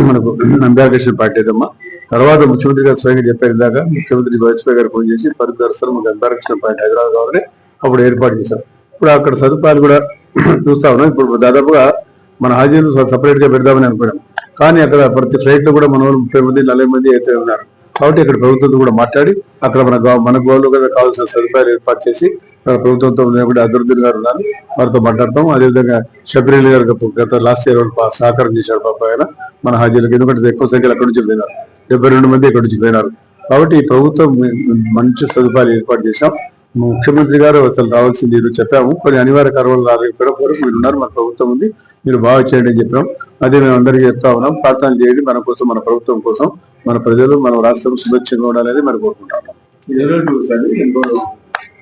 మనకు ఎంబార్కేషన్ పాయింట్ ఏదమ్మా. తర్వాత ముఖ్యమంత్రి గారు స్వయంగా చెప్పారు. ఇందాక ముఖ్యమంత్రి వాజ్పేయి గారు ఫోన్ చేసి పరిదర్శనం మనకు ఎంబార్కేషన్ పాయింట్ హైదరాబాద్ కావాలని అప్పుడు ఏర్పాటు చేశాం. ఇప్పుడు అక్కడ సదుపాయాలు కూడా చూస్తా ఉన్నాం. ఇప్పుడు దాదాపుగా మన హాజీలు సపరేట్ గా పెడదామని అనుకున్నాం. కానీ అక్కడ ప్రతి ఫ్లైట్ లో కూడా మన 30 మంది 40 మంది అయితే ఉన్నారు. కాబట్టి ఇక్కడ ప్రభుత్వంతో కూడా మాట్లాడి అక్కడ మన గోళ్ళు కదా కావాల్సిన సదుపాయాలు ఏర్పాటు చేసి ప్రభుత్వంతో కూడా అభివృద్ధి గారు ఉన్నారు, వారితో మాట్లాడతాం. అదేవిధంగా షబ్రీల్ గారు గత లాస్ట్ ఇయర్ సహకారం చేశాడు పాప ఆయన మన హాజీలకు. ఎందుకంటే ఎక్కువ సంఖ్యలో అక్కడి నుంచి పోయినారు, 72 మంది ఇక్కడి నుంచి పోయినారు. కాబట్టి ఈ ప్రభుత్వం మంచి సదుపాయాలు ఏర్పాటు చేశాం. ముఖ్యమంత్రి గారు అసలు రావాల్సింది ఏదో చెప్పాము. కొన్ని అనివార్య కారణాలు వరకు మీరు ఉన్నారు, మన ప్రభుత్వం ఉంది, మీరు బాగా చేయండి అని చెప్పాం. అదే మేము అందరికీ చెప్తా ఉన్నాం. ప్రార్థన చేయండి మన కోసం, మన ప్రభుత్వం కోసం, మన ప్రజలు, మన రాష్ట్రం సురక్షితంగా ఉండాలని మనం కోరుకుంటాం.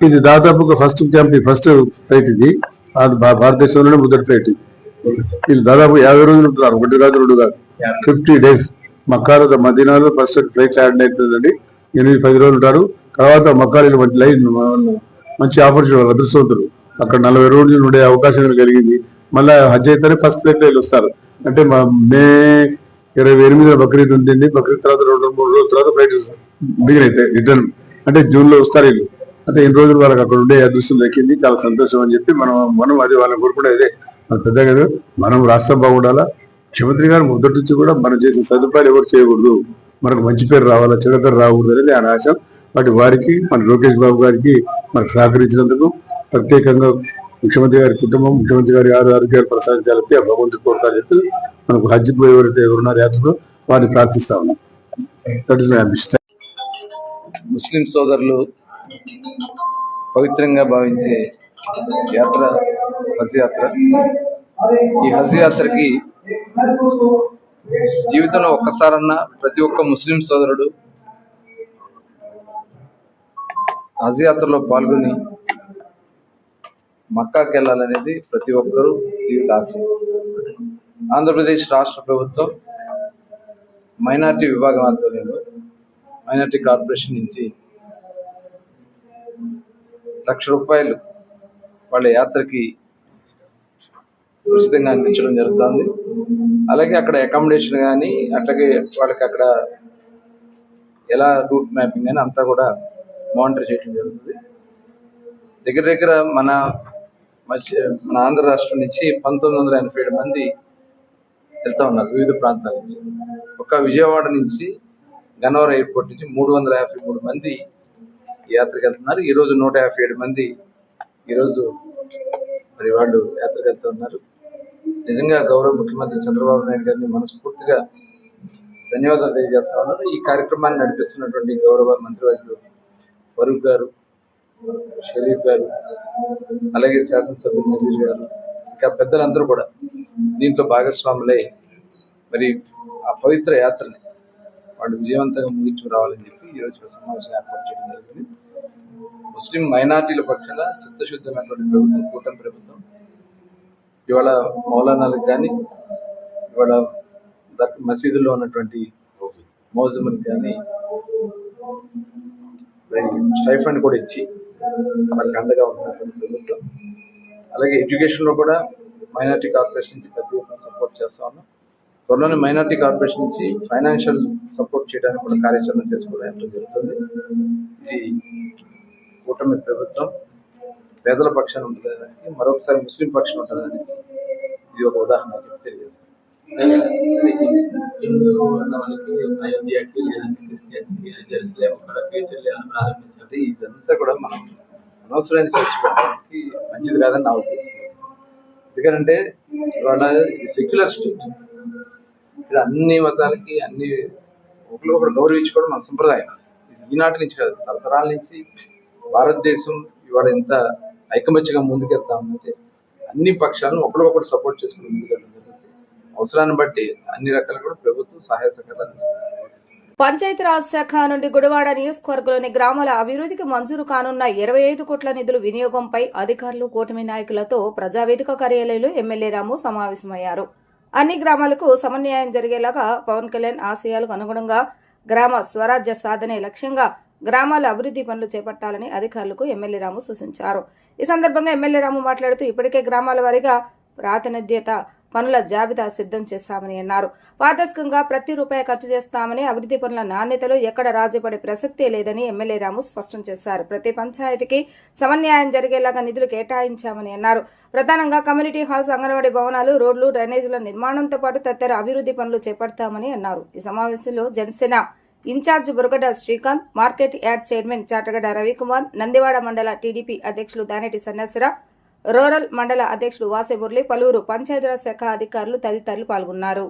ఇది దాదాపుగా ఫస్ట్ క్యాంప్, ఫస్ట్ ఫ్లైట్ ఇది. భారతదేశంలోనే మొదటి ఫ్లైట్. ఇది దాదాపు 50 రోజులు ఉంటున్నారు. 1 కాదు 2 కాదు, 50 days. మక్కాలో మదీనాలో ఫస్ట్ ఫ్లైట్ ల్యాండ్ అవుతుందండి. 8-10 రోజులు ఉంటారు. తర్వాత మక్కాలో లైన్ మంచి ఆపర్చునిటీ, అదృష్టవంతులు. అక్కడ 40 రోజులు ఉండే అవకాశం కలిగింది. మళ్ళీ హజ్ అయితేనే ఫస్ట్ ఫ్లైట్ లో వస్తారు. అంటే మే 28 బక్రీద్ ఉంటుంది. బక్రీద్ తర్వాత 2-3 రోజుల తర్వాత ఫ్లైట్ బిగిన్ అయితే రిటర్న్ అంటే జూన్ లో వస్తారు వీళ్ళు. అంటే ఎన్ని రోజులు వాళ్ళకి అక్కడ ఉండే అదృష్టం దక్కింది. చాలా సంతోషం అని చెప్పి మనం అది వాళ్ళని కోరుకునేదే పెద్దగా. మనం రాష్ట్రం బాగుండాలా. ముఖ్యమంత్రి గారు మొదటి నుంచి కూడా మనం చేసే సదుపాయాలు ఎవరు చేయకూడదు, మనకు మంచి పేరు రావాలా, చెడ్డ పేరు రాకూడదు అనేది ఆయన ఆశ. వారికి మన లోకేష్ బాబు గారికి మనకు సహకరించినందుకు ప్రత్యేకంగా ముఖ్యమంత్రి గారి కుటుంబం, ముఖ్యమంత్రి గారి ఆరోగ్యాలు ప్రసాదించాలని ఆ భగవంతుడు కోరుతా చెప్పి మనకు హజ్ ఎవరైతే ఎవరున్నారు యాత్రలో వారిని ప్రార్థిస్తా ఉన్నాం. That is my ambition. ముస్లిం సోదరులు పవిత్రంగా భావించే యాత్ర హజ్ యాత్ర. ఈ హజ్ యాత్రకి జీవితంలో ఒక్కసారన్నా ప్రతి ఒక్క ముస్లిం సోదరుడు హజ్ యాత్రలో పాల్గొని మక్కాకి వెళ్ళాలనేది ప్రతి ఒక్కరూ జీవితాశయం. ఆంధ్రప్రదేశ్ రాష్ట్ర ప్రభుత్వం మైనార్టీ విభాగం ఆధ్వర్యంలో మైనార్టీ కార్పొరేషన్ నుంచి ₹1,00,000 వాళ్ళ యాత్రకి ఉచితంగా అందించడం జరుగుతుంది. అలాగే అక్కడ అకామిడేషన్ కానీ, అట్లాగే వాళ్ళకి అక్కడ ఎలా రూట్ మ్యాపింగ్ కానీ అంతా కూడా మానిటర్ చేయడం జరుగుతుంది. దగ్గర దగ్గర మన ఆంధ్ర రాష్ట్రం నుంచి 1987 మంది వెళ్తా ఉన్నారు వివిధ ప్రాంతాల నుంచి. ఒక విజయవాడ నుంచి గన్నవరం ఎయిర్పోర్ట్ నుంచి 353 మంది ఈ యాత్రకి వెళ్తున్నారు. ఈరోజు 157 మంది ఈరోజు మరి వాళ్ళు యాత్రకి వెళ్తూ ఉన్నారు. నిజంగా గౌరవ ముఖ్యమంత్రి చంద్రబాబు నాయుడు గారిని మనస్ఫూర్తిగా ధన్యవాదాలు తెలియజేస్తా ఉన్నారు. ఈ కార్యక్రమాన్ని నడిపిస్తున్నటువంటి గౌరవ మంత్రివర్యులు ఫరూక్ గారు, షరీఫ్ గారు, అలాగే శాసనసభ్యులు నజీర్ గారు, ఇంకా పెద్దలందరూ కూడా దీంట్లో భాగస్వాములై మరి ఆ పవిత్ర యాత్రని వాళ్ళు విజయవంతంగా ముగించుకు రావాలని చెప్పి ఈరోజు సమావేశం ఏర్పాటు చేయడం జరిగింది. ముస్లిం మైనార్టీల పక్షాన చిత్తశుద్ధమైనటువంటి ప్రభుత్వం, కూటమి ప్రభుత్వం. ఇవాళ మౌలానాలకు కానీ, ఇవాళ మసీదుల్లో ఉన్నటువంటి మౌజములకు కానీ స్టైఫండ్ కూడా ఇచ్చి వాళ్ళకి అండగా ఉన్నటువంటి ప్రభుత్వం. అలాగే ఎడ్యుకేషన్లో కూడా మైనార్టీ కార్పొరేషన్ నుంచి పెద్ద ఎత్తున సపోర్ట్ చేస్తా ఉన్నాం. త్వరలోనే మైనార్టీ కార్పొరేషన్ నుంచి ఫైనాన్షియల్ సపోర్ట్ చేయడానికి కూడా కార్యాచరణ చేసుకోవడం జరుగుతుంది. ఇది కూటమి ప్రభుత్వం పేదల పక్షాన ఉంటుందని, మరొకసారి ముస్లిం పక్షాన ఉంటుందని ఇది ఒక ఉదాహరణ తెలియజేస్తుంది. ఇదంతా కూడా మనం అనవసరమైన చర్చ పెట్టడానికి మంచిది కాదని నా ఉద్దేశం. ఎందుకంటే ఇవాళ ఇది సెక్యులర్ స్టేట్. ఇక్కడ అన్ని మతాలకి అన్ని ఒకరు గౌరవించుకోవడం మన సంప్రదాయం. ఈనాటి నుంచి కాదు, తరతరాల నుంచి భారతదేశం ఇవాళ ఎంత ఐకమత్యంగా ముందుకెళ్తా ఉందంటే అన్ని పక్షాలను ఒకరికొకరు సపోర్ట్ చేసుకుని ముందుకెళ్ళడం జరుగుతుంది. అవసరాన్ని బట్టి అన్ని రకాల కూడా ప్రభుత్వం సహాయ సహకారాలు అందిస్తుంది. పంచాయతీరాజ్ శాఖ నుండి గుడివాడ నియోజకవర్గంలోని గ్రామాల అభివృద్ధికి మంజూరు కానున్న 25 కోట్ల నిధుల వినియోగంపై అధికారులు, కూటమి నాయకులతో ప్రజావేదిక కార్యాలయంలో ఎమ్మెల్యే రాము సమావేశమయ్యారు. అన్ని గ్రామాలకు సమన్వయం జరిగేలాగా పవన్ కళ్యాణ్ ఆశయాలకు అనుగుణంగా గ్రామ స్వరాజ్య సాధనే లక్ష్యంగా గ్రామాల అభివృద్ధి పనులు చేపట్టాలని అధికారులకు ఎమ్మెల్యే రాము సూచించారు. ఈ సందర్భంగా ఎమ్మెల్యే రాము మాట్లాడుతూ ఇప్పటికే గ్రామాల వారీగా ప్రాతినిధ్యత పనుల జాబితా సిద్ధం చేస్తామని అన్నారు. పారదర్శకంగా ప్రతి రూపాయి ఖర్చు చేస్తామని, అభివృద్ధి పనుల నాణ్యతలో ఎక్కడ రాజీపడే ప్రసక్తే లేదని ఎమ్మెల్యే రాము స్పష్టం చేశారు. ప్రతి పంచాయతీకి సమన్వయం జరిగేలాగా నిధులు కేటాయించామని అన్నారు. ప్రధానంగా కమ్యూనిటీ హాల్స్, అంగన్వాడీ భవనాలు, రోడ్లు, డ్రైనేజీల నిర్మాణంతో పాటు తదితర అభివృద్ధి పనులు చేపడతామని అన్నారు. ఈ సమావేశంలో Janasena incharge Buragadda Srikanth, market yard chairman Chatagadda Ravikumar, Nandivada మండల టీడీపీ అధ్యక్షులు దానేటి సన్యాసిరావు, రూరల్ మండల అధ్యక్షుడు వాసే మురళి, పలువురు పంచాయతీరాజ్ శాఖ అధికారులు తదితరులు పాల్గొన్నారు.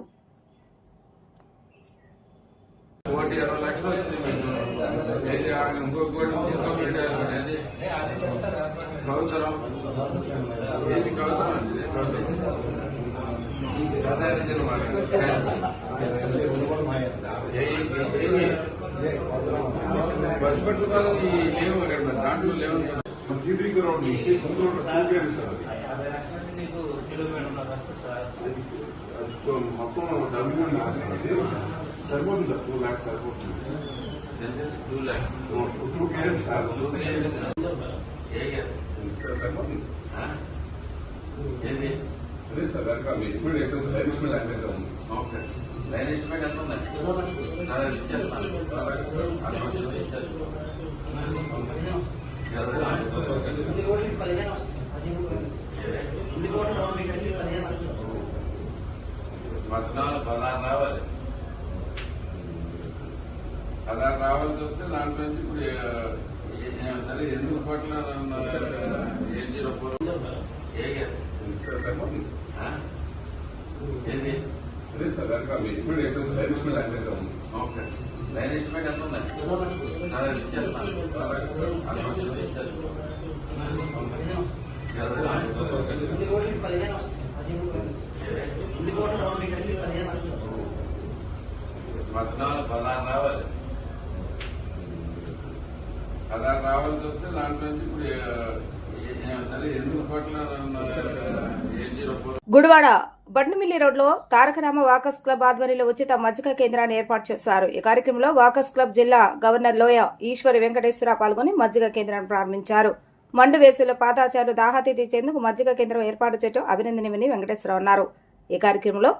మొత్తం డబ్బు సరిపోతుంది సార్. 2 lakhs సరిపోతుంది. 2 lakhs సార్. రావాలి 16 రావాల్సి వస్తే దాంట్లో నుంచి ఇప్పుడు సరే ఎందుకు పట్ల 804 ఏంటి సార్ ఎస్టిమేట్ వేసాను line estimate okay line estimate ఎంత ఉందండి ఇచ్చేస్తాను మధ్యాహ్నం 16 రావాలి 16 రావాల్సి వస్తే దాంట్లో నుంచి ఇప్పుడు సరే ఎందుకు పట్ల 804 గుడివాడ బండిమిల్లి రోడ్లో తారకరామ వాకర్స్ క్లబ్ ఆధ్వర్యంలో ఉచిత మజ్జిగ కేంద్రాన్ని ఏర్పాటు చేశారు. ఈ కార్యక్రమంలో వాకర్స్ క్లబ్ జిల్లా గవర్నర్ లోయ ఈశ్వరి వెంకటేశ్వర పాల్గొని మజ్జిగ కేంద్రాన్ని ప్రారంభించారు. మండు వేసవిలో పాదాచారులు దాహాతి తీర్చేందుకు మజ్జిగ కేంద్రం ఏర్పాటు చేయడం అభినందనీయమని వెంకటేశ్వరరావు అన్నారు. ఈ కార్యక్రమంలో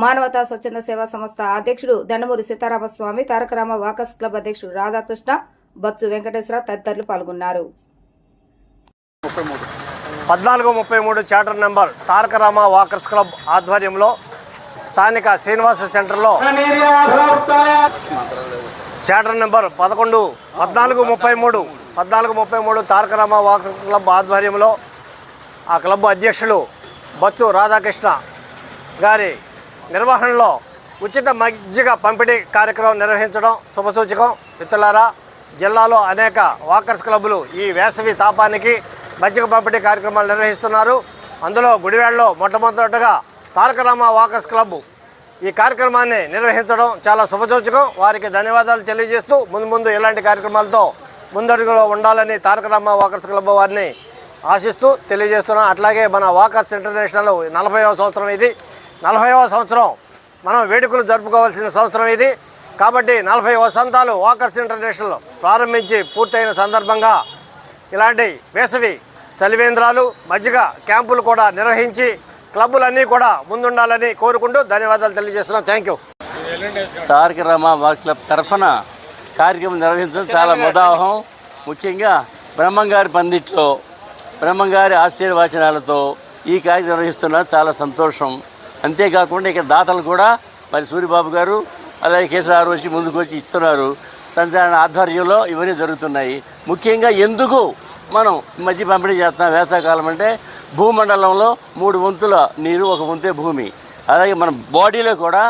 మానవతా స్వచ్ఛంద సేవా సంస్థ అధ్యక్షుడు దండమూరి సీతారామస్వామి, తారకరామ వాకర్స్ క్లబ్ అధ్యక్షుడు రాధాకృష్ణ, బత్సు వెంకటేశ్వర తదితరులు పాల్గొన్నారు. 1433 charter number Tarakarama walkers club ఆధ్వర్యంలో స్థానిక శ్రీనివాస సెంటర్లో charter number 1433 Tarakarama walkers club ఆధ్వర్యంలో ఆ క్లబ్ అధ్యక్షులు బత్సు రాధాకృష్ణ గారి నిర్వహణలో ఉచిత మజ్జిగ పంపిణీ కార్యక్రమం నిర్వహించడం శుభసూచకం. మిత్రులారా, జిల్లాలో అనేక వాకర్స్ క్లబ్బులు ఈ వేసవి తాపానికి మజ్జిగ పంపిణీ కార్యక్రమాలు నిర్వహిస్తున్నారు. అందులో గుడివాడలో మొట్టమొదటిగా తారకరామ వాకర్స్ క్లబ్ ఈ కార్యక్రమాన్ని నిర్వహించడం చాలా శుభసూచకం. వారికి ధన్యవాదాలు తెలియజేస్తూ ముందు ఇలాంటి కార్యక్రమాలతో ముందడుగులో ఉండాలని తారకరామ వాకర్స్ క్లబ్ వారిని ఆశిస్తూ తెలియజేస్తున్నాం. అట్లాగే మన వాకర్స్ ఇంటర్నేషనల్ 40వ సంవత్సరం ఇది. 40వ సంవత్సరం మనం వేడుకలు జరుపుకోవాల్సిన సంవత్సరం ఇది. కాబట్టి 40 వసంతాలు వాకర్స్ ఇంటర్నేషనల్ ప్రారంభించి పూర్తయిన సందర్భంగా ఇలాంటి వేసవి చలివేంద్రాలు మజ్జిగ క్యాంపులు కూడా నిర్వహించి క్లబ్బులన్నీ కూడా ముందుండాలని కోరుకుంటూ ధన్యవాదాలు తెలియజేస్తున్నాం. Thank you. Tarakarama walkers club తరఫున కార్యక్రమం నిర్వహించడం చాలా ముదావహం. ముఖ్యంగా బ్రహ్మంగారి పందిట్లో బ్రహ్మంగారి ఆశీర్వచనాలతో ఈ కార్యక్రమం నిర్వహిస్తున్నారు. చాలా సంతోషం. అంతేకాకుండా ఇక్కడ దాతలు కూడా మరి సూరిబాబు గారు అలాగే కేసీఆర్ వచ్చి ముందుకు వచ్చి ఇస్తున్నారు. సంచాలన ఆధ్వర్యంలో ఇవన్నీ జరుగుతున్నాయి. ముఖ్యంగా ఎందుకు మనం మధ్య పంపిణీ చేస్తున్నాం వేసవికాలం అంటే భూమండలంలో 3 వంతుల నీరు 1 వంతే భూమి. అలాగే మన బాడీలో కూడా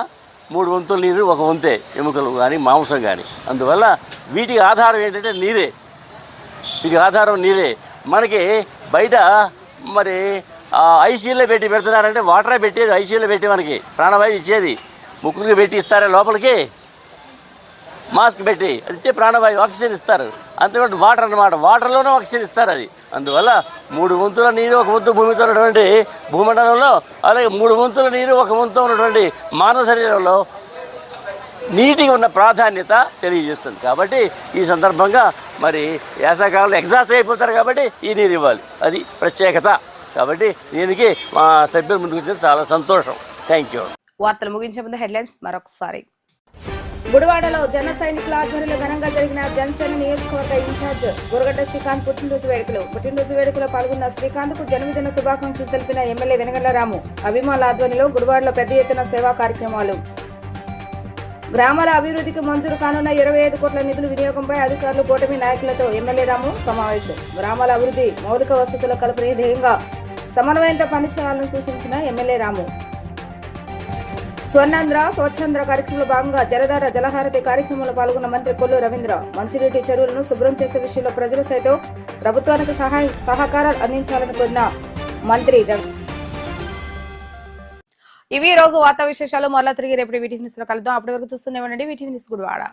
3 వంతుల నీరు 1 వంతే ఎముకలు కానీ మాంసం కానీ. అందువల్ల వీటికి ఆధారం ఏంటంటే నీరే. వీటికి ఆధారం నీరే. మనకి బయట మరి ఐసీయూలో పెడుతున్నారంటే వాటరే పెట్టేది. ఐసీయూలో పెట్టి మనకి ప్రాణవాయువు ఇచ్చేది ముక్కుకి పెట్టి ఇస్తారా లోపలికి మాస్క్ పెట్టి అది ఇచ్చే ప్రాణవాయువు ఆక్సిజన్ ఇస్తారు. అంతేకాదు వాటర్ అన్నమాట. వాటర్లోనే ఆక్సిజన్ ఇస్తారు అది. అందువల్ల 3 వంతుల నీరు 1 వంతు భూమితో ఉన్నటువంటి భూమండలంలో అలాగే 3 వంతుల నీరు 1 వంతు ఉన్నటువంటి మానవ శరీరంలో నీటికి ఉన్న ప్రాధాన్యత తెలియజేస్తుంది. కాబట్టి ఈ సందర్భంగా మరి వేసవికాలంలో ఎగ్జాస్ట్ అయిపోతారు కాబట్టి ఈ నీరు ఇవ్వాలి. అది ప్రత్యేకత. కాబట్టి దీనికి మా సభ్యులు ముందుకు వచ్చిన చాలా సంతోషం. Thank you. వార్తలు ముగించే ముందు హెడ్లైన్స్ మరొకసారి. గుడివాడలో జన సైనికుల ఆధ్వర్యంలో ఘనంగా జరిగిన జనసేన నియోజకవర్గ ఇన్ఛార్జ్ బురగడ్డ శ్రీకాంత్ పుట్టినరోజు వేడుకలో పాల్గొన్న శ్రీకాంత్ కు జన్మదిన శుభాకాంక్షలు తెలిపిన ఎమ్మెల్యే వెనగళ్ల రాము. అభిమానుల ఆధ్వర్యంలో గుడివాడలో పెద్ద ఎత్తున సేవా కార్యక్రమాలు. గ్రామాల అభివృద్ధికి మంజూరు కానున్న 25 కోట్ల నిధుల వినియోగంపై అధికారులు కూటమి నాయకులతో ఎమ్మెల్యే రాము సమావేశం. గ్రామాల అభివృద్ధి మౌలిక వసతుల కల్పనే ధ్యేయంగా సమన్వయంతో పనిచేయాలని సూచించిన ఎమ్మెల్యే రాము. స్వర్ణాంధ్ర స్వచ్ఛాంధ్ర కార్యక్రమంలో భాగంగా జలధార జలహారతి కార్యక్రమంలో పాల్గొన్న మంత్రి కొల్లు రవీంద్ర. మంచినీటి చెరువులను శుభ్రం చేసే విషయంలో ప్రజలు సైతం ప్రభుత్వానికి సహకారాలు అందించాలని కోరిన మంత్రి. ఇవి ఈ రోజు వార్తా విశేషాలు. మరలా తిరిగి రేపటి వీటీవీ న్యూస్ లో కలుద్దాం. అప్పటి వరకు చూస్తూనే ఉండండి వీటీవీ న్యూస్ గుడివాడ.